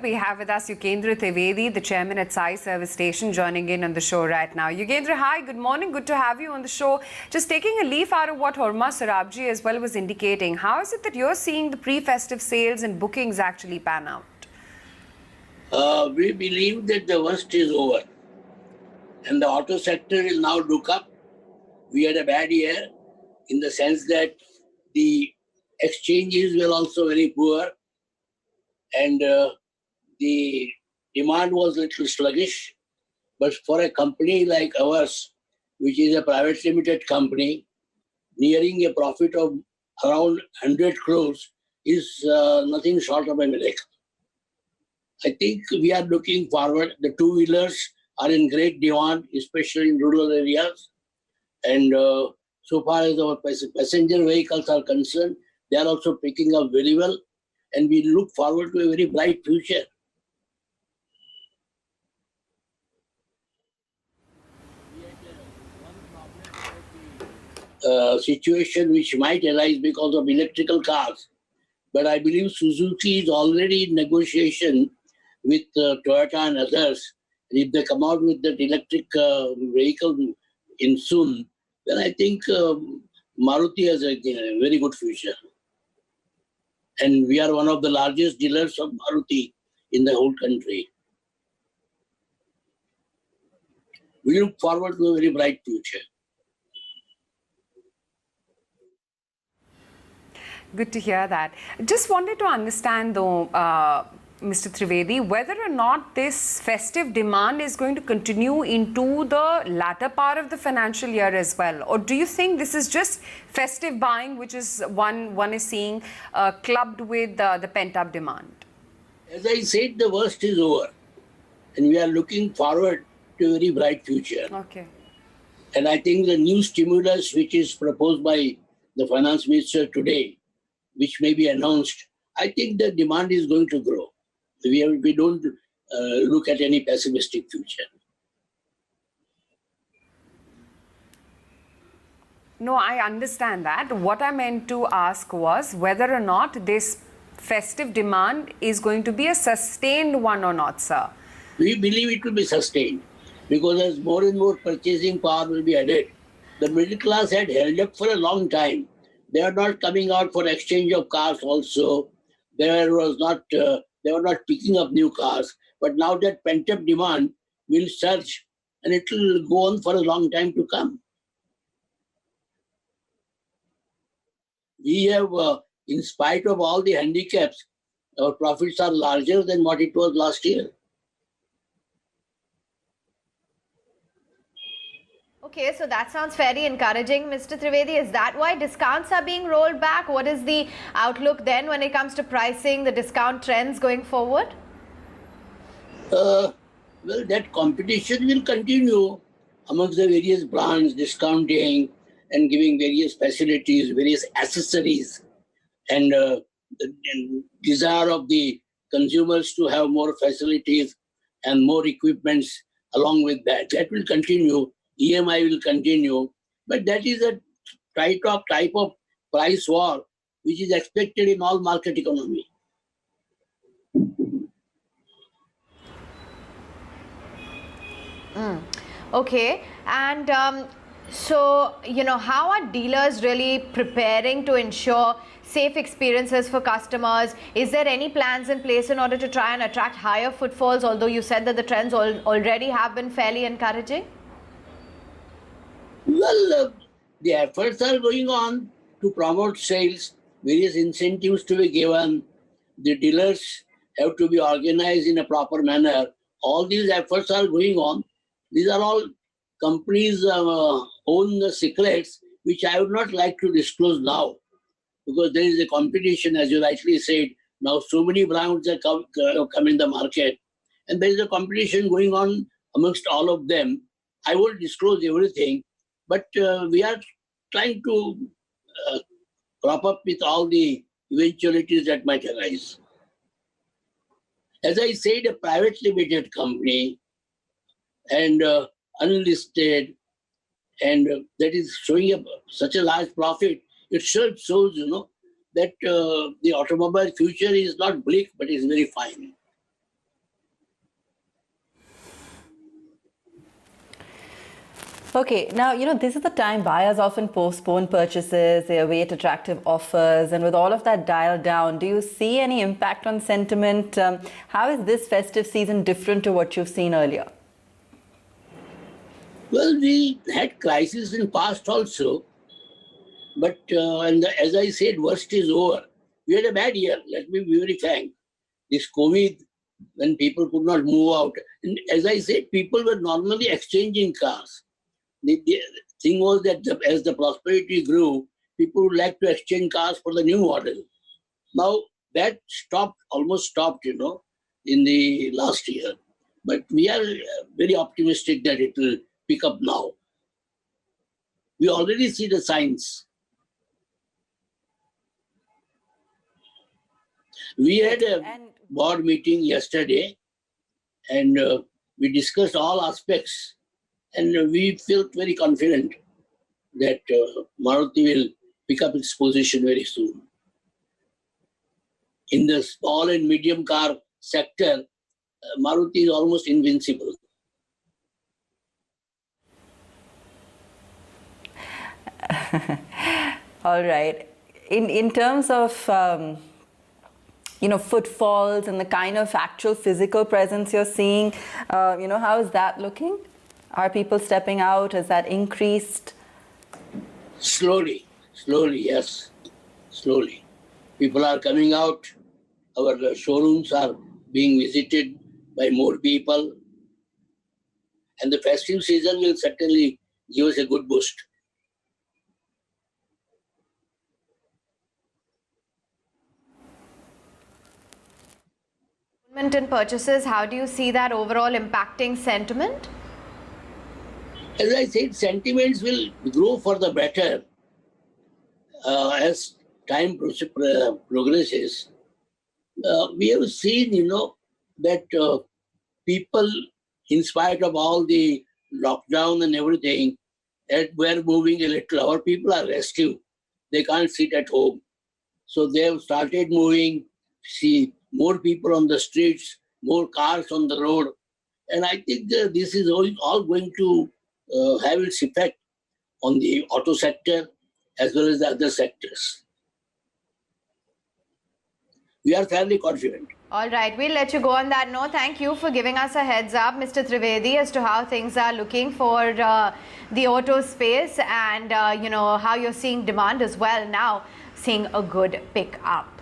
We have with us Yogendra Trivedi, the chairman at Sai Service Station, joining in on the show right now. Yogendra, hi, good morning. Good to have you on the show. Just taking a leaf out of what Horma Sarabji as well was indicating, how is it that you're seeing the pre-festive sales and bookings actually pan out? We believe that the worst is over and the auto sector will now look up. We had a bad year in the sense that the exchanges were also very poor and the demand was a little sluggish. But for a company like ours, which is a private limited company, nearing a profit of around 100 crores is nothing short of a miracle. I think we are looking forward. The two-wheelers are in great demand, especially in rural areas. And so far as our passenger vehicles are concerned, they are also picking up very well. And we look forward to a very bright future. Situation which might arise because of electrical cars. But I believe Suzuki is already in negotiation with Toyota and others. And if they come out with that electric vehicle in soon, then I think Maruti has a very good future. And we are one of the largest dealers of Maruti in the whole country. We look forward to a very bright future. Good to hear that. Just wanted to understand though, Mr. Trivedi, whether or not this festive demand is going to continue into the latter part of the financial year as well, or do you think this is just festive buying, which is one is seeing clubbed with the pent-up demand? As I said, the worst is over, and we are looking forward to a very bright future. Okay. And I think the new stimulus, which is proposed by the finance minister today, which may be announced, I think the demand is going to grow. We don't look at any pessimistic future. No, I understand that. What I meant to ask was whether or not this festive demand is going to be a sustained one or not, sir. We believe it will be sustained because as more and more purchasing power will be added, the middle class had held up for a long time. They are not coming out for exchange of cars also. They were not picking up new cars. But now that pent-up demand will surge and it will go on for a long time to come. We have, in spite of all the handicaps, our profits are larger than what it was last year. Okay, so that sounds very encouraging, Mr. Trivedi. Is that why discounts are being rolled back? What is the outlook then when it comes to pricing, the discount trends going forward? Well, that competition will continue amongst the various brands, discounting and giving various facilities, various accessories, and the desire of the consumers to have more facilities and more equipments along with that. That will continue. EMI will continue, but that is a type of price war which is expected in all market economy. Okay, and so, how are dealers really preparing to ensure safe experiences for customers? Is there any plans in place in order to try and attract higher footfalls, although you said that the trends already have been fairly encouraging? Well, the efforts are going on to promote sales, various incentives to be given. The dealers have to be organized in a proper manner. All these efforts are going on. These are all companies' own secrets, which I would not like to disclose now, because there is a competition, as you rightly said. Now, so many brands have come in the market, and there is a competition going on amongst all of them. I won't disclose everything, but we are trying to crop up with all the eventualities that might arise. As I said, a private limited company and unlisted, and that is showing up such a large profit. It shows, that the automobile future is not bleak, but is very fine. Okay, now, this is the time buyers often postpone purchases, they await attractive offers, and with all of that dialed down, do you see any impact on sentiment? How is this festive season different to what you've seen earlier? Well, we had crisis in past also, but as I said, worst is over. We had a bad year, let me be very frank. This COVID, when people could not move out, and as I said, people were normally exchanging cars. The thing was that as the prosperity grew, people would like to exchange cars for the new model. Now that almost stopped, in the last year. But we are very optimistic that it will pick up now. We already see the signs. We had a board meeting yesterday, and we discussed all aspects. And we felt very confident that Maruti will pick up its position very soon. In the small and medium car sector, Maruti is almost invincible. All right. In terms of footfalls and the kind of actual physical presence you're seeing, how is that looking? Are people stepping out? Has that increased? Slowly, yes, slowly. People are coming out. Our showrooms are being visited by more people. And the festive season will certainly give us a good boost. In purchases, how do you see that overall impacting sentiment? As I said, sentiments will grow for the better as time progresses. We have seen, that people, in spite of all the lockdown and everything, were moving a little. Our people are restive. They can't sit at home. So they have started moving, see more people on the streets, more cars on the road. And I think this is all going to have its effect on the auto sector as well as the other sectors. We are fairly confident. All right, we'll let you go on that note. Thank you for giving us a heads up, Mr. Trivedi, as to how things are looking for the auto space and, how you're seeing demand as well now, seeing a good pick up.